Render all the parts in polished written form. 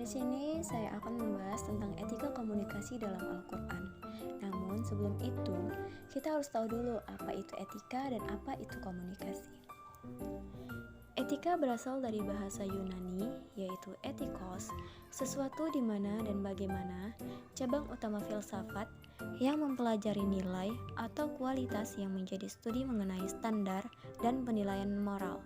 Di sini saya akan membahas tentang etika komunikasi dalam Al-Quran. Namun sebelum itu, kita harus tahu dulu apa itu etika dan apa itu komunikasi. Etika berasal dari bahasa Yunani, yaitu etikos, sesuatu di mana dan bagaimana, cabang utama filsafat yang mempelajari nilai atau kualitas yang menjadi studi mengenai standar dan penilaian moral.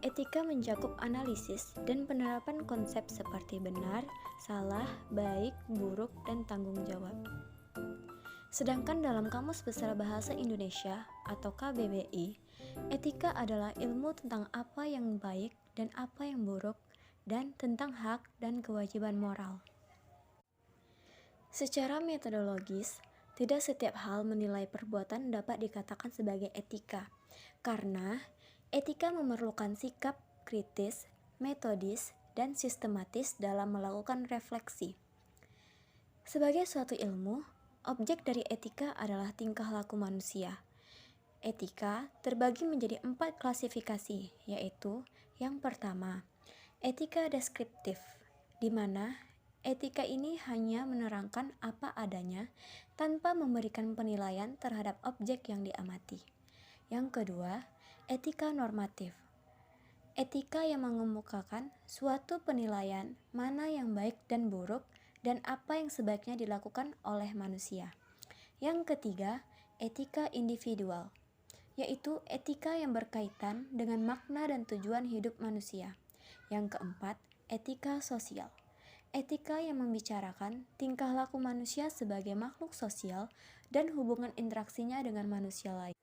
Etika mencakup analisis dan penerapan konsep seperti benar, salah, baik, buruk, dan tanggung jawab. Sedangkan dalam Kamus Besar Bahasa Indonesia atau KBBI, etika adalah ilmu tentang apa yang baik dan apa yang buruk, dan tentang hak dan kewajiban moral. Secara metodologis, tidak setiap hal menilai perbuatan dapat dikatakan sebagai etika, karena etika memerlukan sikap kritis, metodis, dan sistematis dalam melakukan refleksi. Sebagai suatu ilmu, objek dari etika adalah tingkah laku manusia. Etika terbagi menjadi 4 klasifikasi, yaitu yang pertama, etika deskriptif, di mana etika ini hanya menerangkan apa adanya tanpa memberikan penilaian terhadap objek yang diamati. Yang kedua, etika normatif. Etika yang mengemukakan suatu penilaian mana yang baik dan buruk dan apa yang sebaiknya dilakukan oleh manusia. Yang ketiga, etika individual, yaitu etika yang berkaitan dengan makna dan tujuan hidup manusia. Yang keempat, etika sosial. Etika yang membicarakan tingkah laku manusia sebagai makhluk sosial dan hubungan interaksinya dengan manusia lain.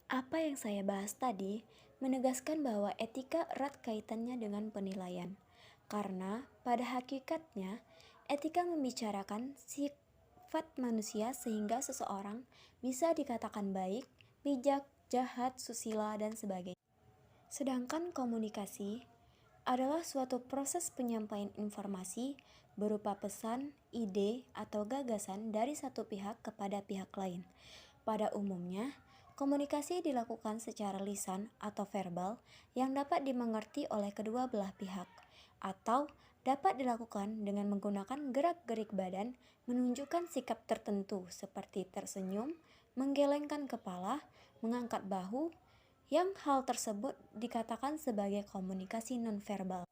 Apa yang saya bahas tadi menegaskan bahwa etika erat kaitannya dengan penilaian, karena pada hakikatnya etika membicarakan sifat manusia sehingga seseorang bisa dikatakan baik, bijak, jahat, susila, dan sebagainya. Sedangkan komunikasi adalah suatu proses penyampaian informasi berupa pesan, ide, atau gagasan dari satu pihak kepada pihak lain. Pada umumnya, komunikasi dilakukan secara lisan atau verbal yang dapat dimengerti oleh kedua belah pihak, atau dapat dilakukan dengan menggunakan gerak-gerik badan menunjukkan sikap tertentu seperti tersenyum, menggelengkan kepala, mengangkat bahu, yang hal tersebut dikatakan sebagai komunikasi nonverbal.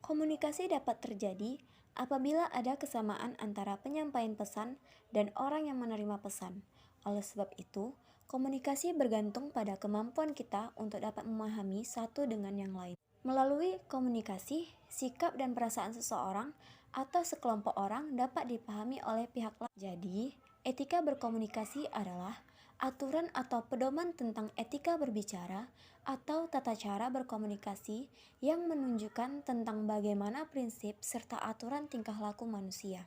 Komunikasi dapat terjadi apabila ada kesamaan antara penyampaian pesan dan orang yang menerima pesan. Oleh sebab itu, komunikasi bergantung pada kemampuan kita untuk dapat memahami satu dengan yang lain. Melalui komunikasi, sikap dan perasaan seseorang atau sekelompok orang dapat dipahami oleh pihak lain. Jadi, etika berkomunikasi adalah aturan atau pedoman tentang etika berbicara atau tata cara berkomunikasi yang menunjukkan tentang bagaimana prinsip serta aturan tingkah laku manusia.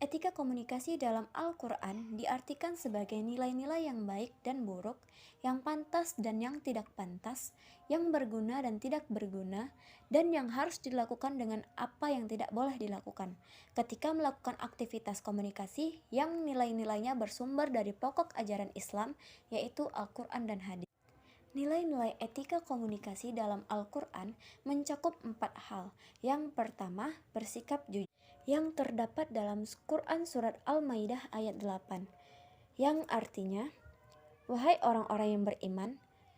Etika komunikasi dalam Al-Quran diartikan sebagai nilai-nilai yang baik dan buruk, yang pantas dan yang tidak pantas, yang berguna dan tidak berguna, dan yang harus dilakukan dengan apa yang tidak boleh dilakukan ketika melakukan aktivitas komunikasi yang nilai-nilainya bersumber dari pokok ajaran Islam, yaitu Al-Quran dan Hadis. Nilai-nilai etika komunikasi dalam Al-Quran mencakup 4 hal. Yang pertama, bersikap jujur, yang terdapat dalam Quran Surat Al-Maidah ayat 8, yang artinya, "Wahai orang-orang yang beriman,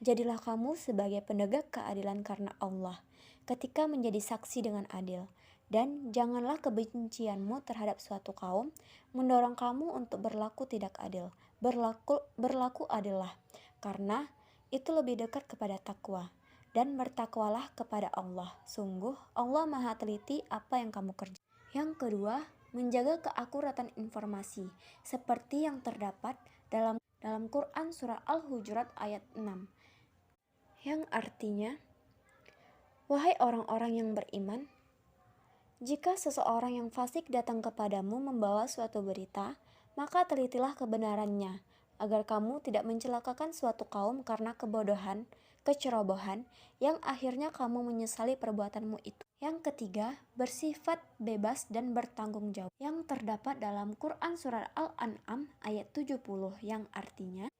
jadilah kamu sebagai penegak keadilan karena Allah, ketika menjadi saksi dengan adil, dan janganlah kebencianmu terhadap suatu kaum mendorong kamu untuk berlaku tidak adil. Berlaku adillah, karena itu lebih dekat kepada takwa, dan bertakwalah kepada Allah. Sungguh Allah Maha teliti apa yang kamu kerjakan." Yang kedua, menjaga keakuratan informasi, seperti yang terdapat dalam Quran Surah Al-Hujurat ayat 6, yang artinya, "Wahai orang-orang yang beriman, jika seseorang yang fasik datang kepadamu membawa suatu berita, maka telitilah kebenarannya, agar kamu tidak mencelakakan suatu kaum karena kebodohan, kecerobohan, yang akhirnya kamu menyesali perbuatanmu itu." Yang ketiga, bersifat bebas dan bertanggung jawab, yang terdapat dalam Quran Surat Al-An'am ayat 70, yang artinya,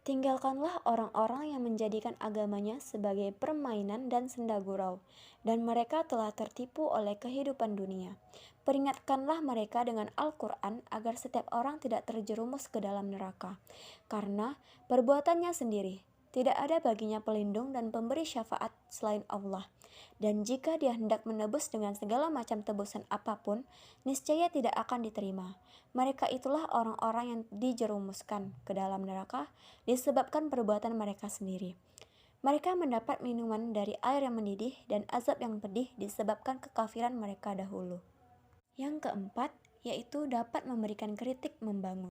Tinggalkanlah orang-orang yang menjadikan agamanya sebagai permainan dan senda gurau, dan mereka telah tertipu oleh kehidupan dunia. Peringatkanlah mereka dengan Al-Quran agar setiap orang tidak terjerumus ke dalam neraka, karena perbuatannya sendiri. Tidak ada baginya pelindung dan pemberi syafaat selain Allah. Dan jika dia hendak menebus dengan segala macam tebusan apapun, niscaya tidak akan diterima. Mereka itulah orang-orang yang dijerumuskan ke dalam neraka disebabkan perbuatan mereka sendiri. Mereka mendapat minuman dari air yang mendidih dan azab yang pedih disebabkan kekafiran mereka dahulu. Yang keempat, yaitu dapat memberikan kritik membangun.